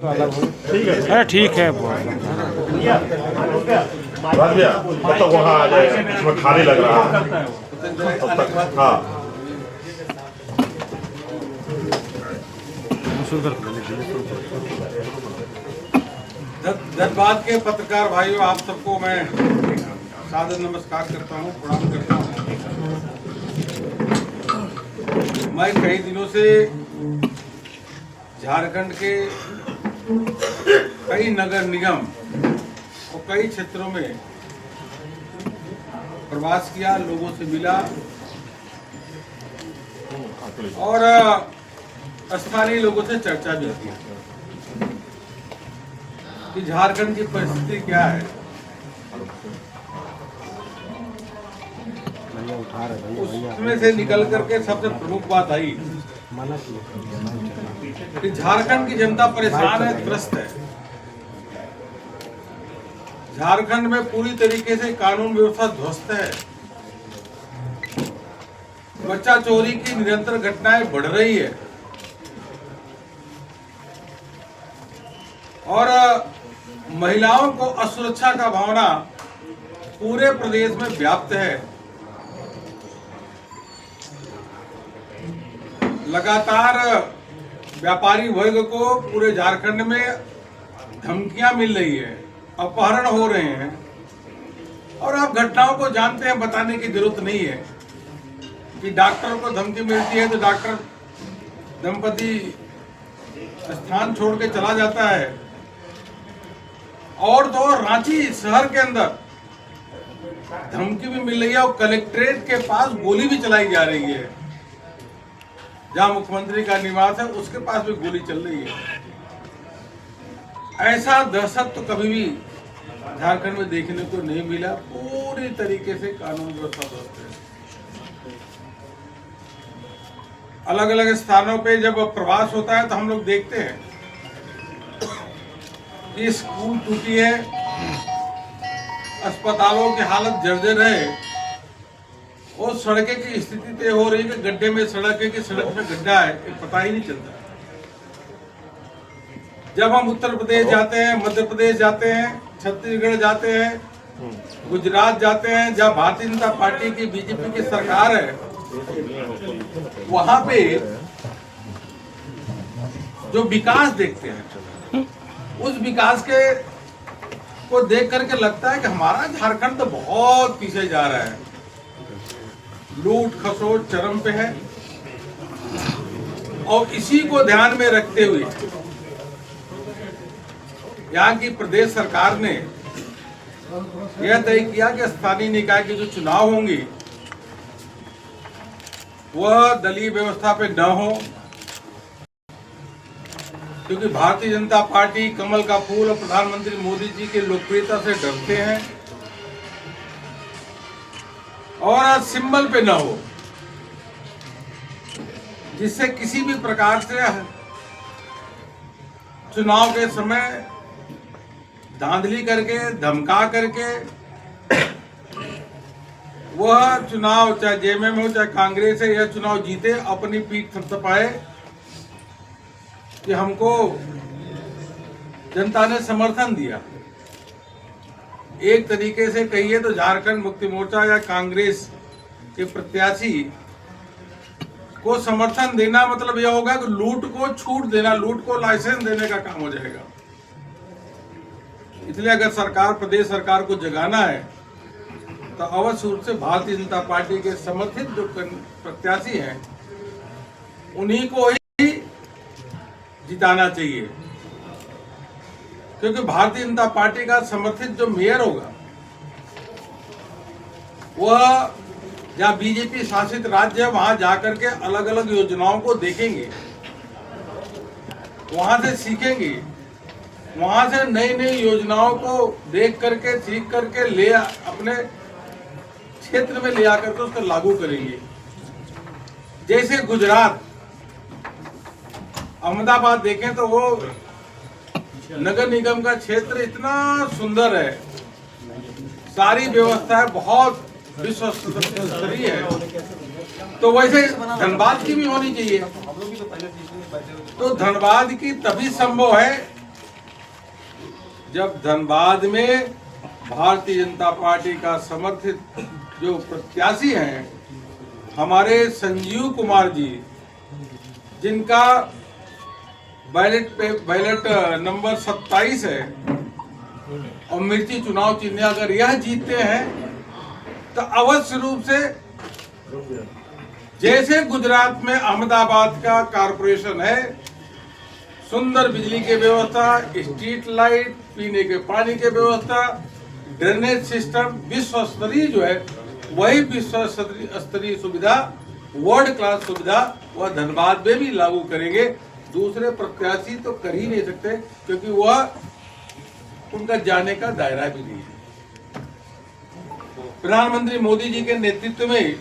ठीक है तब तक वहाँ आ जाए, इसमें खाने लग रहा है तब तक। हाँ धनबाद के पत्रकार भाइयों, आप सबको मैं सादर नमस्कार करता हूँ, प्रणाम करता हूँ। मैं कई दिनों से झारखंड के कई नगर निगम और कई क्षेत्रों में प्रवास किया, लोगों से मिला और स्थानीय लोगों से चर्चा भी की कि झारखंड की परिस्थिति क्या है। उसमें से निकल करके सबसे प्रमुख बात आई कि झारखंड की जनता परेशान है, त्रस्त है। झारखंड में पूरी तरीके से कानून व्यवस्था ध्वस्त है। बच्चा चोरी की निरंतर घटनाएं बढ़ रही है और महिलाओं को असुरक्षा का भावना पूरे प्रदेश में व्याप्त है। लगातार व्यापारी वर्ग को पूरे झारखंड में धमकियां मिल रही है, अपहरण हो रहे हैं और आप घटनाओं को जानते हैं, बताने की जरूरत नहीं है कि डॉक्टर को धमकी मिलती है तो डॉक्टर दंपति स्थान छोड़ के चला जाता है। और तो रांची शहर के अंदर धमकी भी मिल रही है और कलेक्ट्रेट के पास गोली भी चलाई जा रही है। जहां मुख्यमंत्री का निवास है उसके पास भी गोली चल रही है। ऐसा दहशत तो कभी भी झारखंड में देखने को नहीं मिला। पूरी तरीके से कानून व्यवस्था ध्वस्त है। अलग अलग स्थानों पे जब प्रवास होता है तो हम लोग देखते हैं कि स्कूल टूटी है, अस्पतालों की हालत जर्जर है और सड़कें की स्थिति तय हो रही है कि गड्ढे में सड़क है कि सड़क में गड्ढा है, ये पता ही नहीं चलता। जब हम उत्तर प्रदेश जाते हैं, मध्य प्रदेश जाते हैं, छत्तीसगढ़ जाते हैं, गुजरात जाते हैं, जहाँ भारतीय जनता पार्टी की बीजेपी की सरकार है, वहां पे जो विकास देखते हैं उस विकास के को देख करके लगता है कि हमारा झारखंड तो बहुत पीछे जा रहा है। लूट खसोट चरम पे है और इसी को ध्यान में रखते हुए यहाँ की प्रदेश सरकार ने यह तय किया कि स्थानीय निकाय के जो चुनाव होंगे वह दलीय व्यवस्था पे न हो, क्योंकि भारतीय जनता पार्टी कमल का फूल और प्रधानमंत्री मोदी जी की लोकप्रियता से डरते हैं और सिंबल पे न हो, जिससे किसी भी प्रकार से चुनाव के समय धांधली करके धमका करके वह चुनाव चाहे जेएमएम हो चाहे कांग्रेस है यह चुनाव जीते, अपनी पीठ थपथपाए कि हमको जनता ने समर्थन दिया। एक तरीके से कहिए तो झारखंड मुक्ति मोर्चा या कांग्रेस के प्रत्याशी को समर्थन देना मतलब यह होगा कि लूट को छूट देना, लूट को लाइसेंस देने का काम हो जाएगा। इसलिए अगर सरकार, प्रदेश सरकार को जगाना है तो अवश्य रूप से भारतीय जनता पार्टी के समर्थित जो प्रत्याशी हैं उन्हीं को ही जिताना चाहिए, क्योंकि भारतीय जनता पार्टी का समर्थित जो मेयर होगा वह जहाँ बीजेपी शासित राज्य है वहां जाकर के अलग अलग योजनाओं को देखेंगे, वहां से सीखेंगे, वहां से नई नई योजनाओं को देख करके सीख करके ले अपने क्षेत्र में ले आकर के उसको लागू करेंगे। जैसे गुजरात, अहमदाबाद देखें तो वो नगर निगम का क्षेत्र इतना सुंदर है, सारी व्यवस्थाएं बहुत विश्व स्तरीय है, तो वैसे धनबाद की भी होनी चाहिए। तो धनबाद की तभी संभव है जब धनबाद में भारतीय जनता पार्टी का समर्थित जो प्रत्याशी हैं हमारे संजीव कुमार जी, जिनका बैलेट नंबर 27 है और मिर्ची चुनाव चिन्ह, अगर यह जीतते हैं तो अवश्य रूप से जैसे गुजरात में अहमदाबाद का कॉरपोरेशन है, सुंदर बिजली की व्यवस्था, स्ट्रीट लाइट, पीने के पानी की व्यवस्था, ड्रेनेज सिस्टम विश्व स्तरीय जो है, वही विश्व स्तरीय सुविधा, वर्ल्ड क्लास सुविधा वह धनबाद में भी लागू करेंगे। दूसरे प्रत्याशी तो कर ही नहीं सकते, क्योंकि वह उनका जाने का दायरा भी नहीं है। प्रधानमंत्री मोदी जी के नेतृत्व में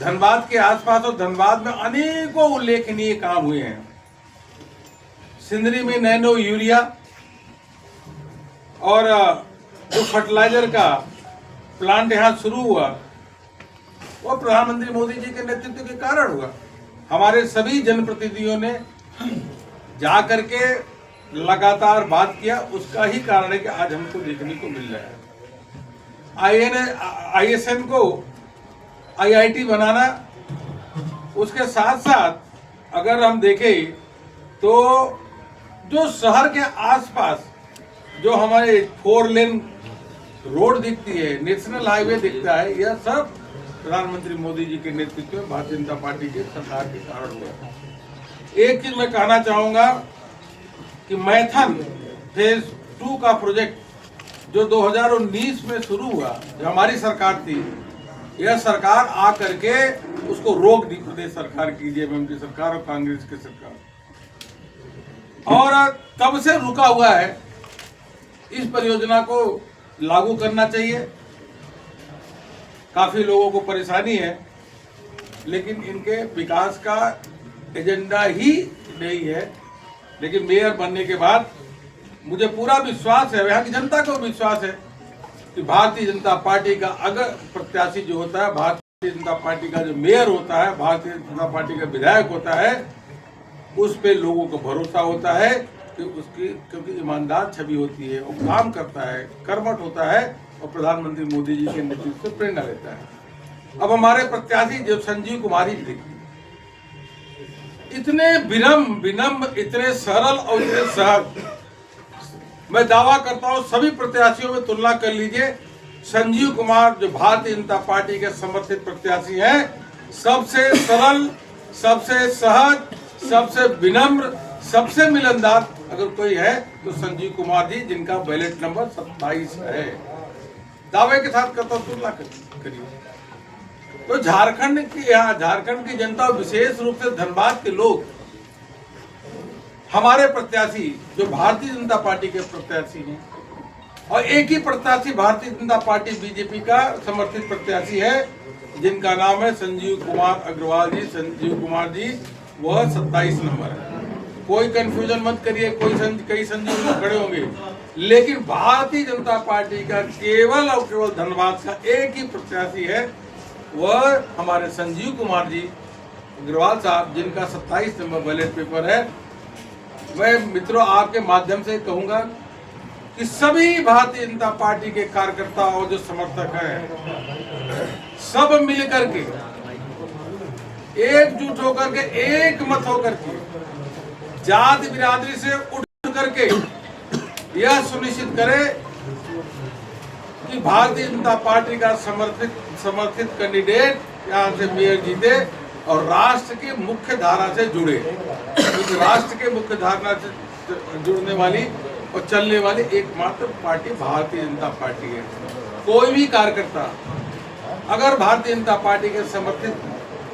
धनबाद के आसपास और धनबाद में अनेकों उल्लेखनीय काम हुए हैं। सिंदरी में नैनो यूरिया और जो फर्टिलाइजर का प्लांट यहाँ शुरू हुआ, वो प्रधानमंत्री मोदी जी के नेतृत्व के कारण हुआ। हमारे सभी जनप्रतिनिधियों ने जा करके लगातार बात किया, उसका ही कारण है कि आज हमको देखने को मिल रहा है। ISN को IIT बनाना, उसके साथ साथ अगर हम देखें तो जो शहर के आसपास जो हमारे 4 लेन रोड दिखती है, नेशनल हाईवे दिखता है, यह सब प्रधानमंत्री मोदी जी के नेतृत्व में भारतीय जनता पार्टी के सरकार के कारण हुआ। एक चीज मैं कहना चाहूंगा कि मैथन फेज 2 का प्रोजेक्ट जो 2019 में शुरू हुआ, जो हमारी सरकार थी, यह सरकार आ करके उसको रोक दी, प्रदेश सरकार की, जेएमएम की सरकार और कांग्रेस की सरकार, और तब से रुका हुआ है। इस परियोजना को लागू करना चाहिए। काफी लोगों को परेशानी है, लेकिन इनके विकास का एजेंडा ही नहीं है। लेकिन मेयर बनने के बाद मुझे पूरा विश्वास है, यहाँ की जनता को विश्वास है कि भारतीय जनता पार्टी का अगर प्रत्याशी जो होता है, भारतीय जनता पार्टी का जो मेयर होता है, भारतीय जनता पार्टी का विधायक होता है, उस पे लोगों को भरोसा होता है कि उसकी, क्योंकि ईमानदार छवि होती है, वो काम करता है, कर्मठ होता है और प्रधानमंत्री मोदी जी के नेतृत्व से प्रेरणा लेता है। अब हमारे प्रत्याशी जो संजीव कुमार जी देखिए, इतने विनम्र, इतने सरल और इतने सहज, मैं दावा करता हूं सभी प्रत्याशियों में तुलना कर लीजिए, संजीव कुमार जो भारतीय जनता पार्टी के समर्थित प्रत्याशी हैं, सबसे सरल, सबसे सहज, सबसे विनम्र, सबसे मिलनदार अगर कोई है तो संजीव कुमार जी, जिनका बैलेट नंबर 27 है। दावे के साथ करता तुलना करिए। तो झारखंड की जनता, विशेष रूप से धनबाद के लोग, हमारे प्रत्याशी जो भारतीय जनता पार्टी के प्रत्याशी हैं, और एक ही प्रत्याशी भारतीय जनता पार्टी बीजेपी का समर्थित प्रत्याशी है, जिनका नाम है संजीव कुमार अग्रवाल जी। संजीव कुमार जी वह 27 नंबर है। कोई कंफ्यूजन मत करिए, कई संजीव खड़े होंगे, लेकिन भारतीय जनता पार्टी का केवल और केवल धनबाद का एक ही प्रत्याशी है, वह हमारे संजीव कुमार जी अग्रवाल साहब, जिनका 27 नंबर बैलेट पेपर है। मैं मित्रों आपके माध्यम से कहूंगा कि सभी भारतीय जनता पार्टी के कार्यकर्ता और जो समर्थक हैं, सब मिलकर के, एकजुट होकर के, एक मत होकर के, जाति बिरादरी से उठ करके यह सुनिश्चित करे कि भारतीय जनता पार्टी का समर्थित कैंडिडेट यहाँ से मेयर जीते और राष्ट्र की मुख्य धारा से जुड़े। क्योंकि राष्ट्र के मुख्य धारा से जुड़ने वाली और चलने वाली एकमात्र पार्टी भारतीय जनता पार्टी है। कोई भी कार्यकर्ता अगर भारतीय जनता पार्टी के समर्थित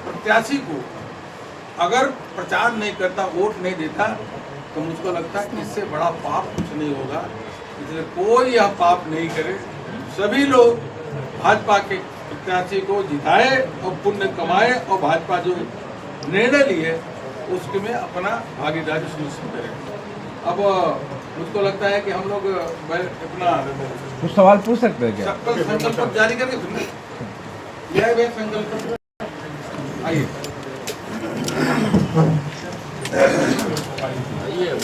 प्रत्याशी को अगर प्रचार नहीं करता, वोट नहीं देता, तो मुझको लगता है कि इससे बड़ा पाप कुछ नहीं होगा। इसलिए कोई यह पाप नहीं करे, सभी लोग भाजपा के प्रत्याशी को जिताए और पुण्य कमाए और भाजपा जो निर्णय लिए उसके में अपना भागीदारी सुनिश्चित करें। अब मुझको लगता है कि हम लोग अपना कुछ सवाल पूछ सकते हैं क्या? संकल्प जारी करके सुनिए, यह संकल्प आइए। Iya,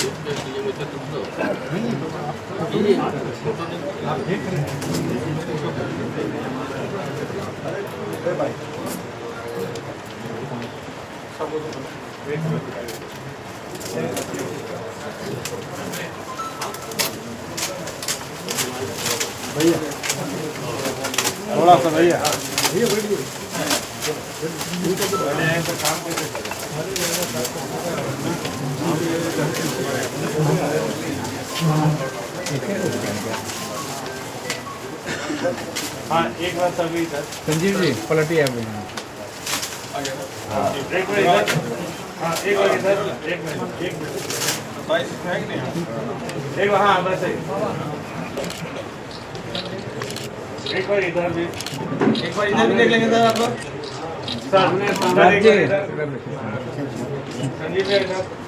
थोड़ा सा भैया हाँ एक बार सभी इधर संजीव जी पलटिए आप यहाँ। एक बार इधर हाँ एक बार इधर एक मिनट एक बार हाँ बस एक बार इधर भी देख लेंगे सर आप लोग सर राज जी संजीव इधर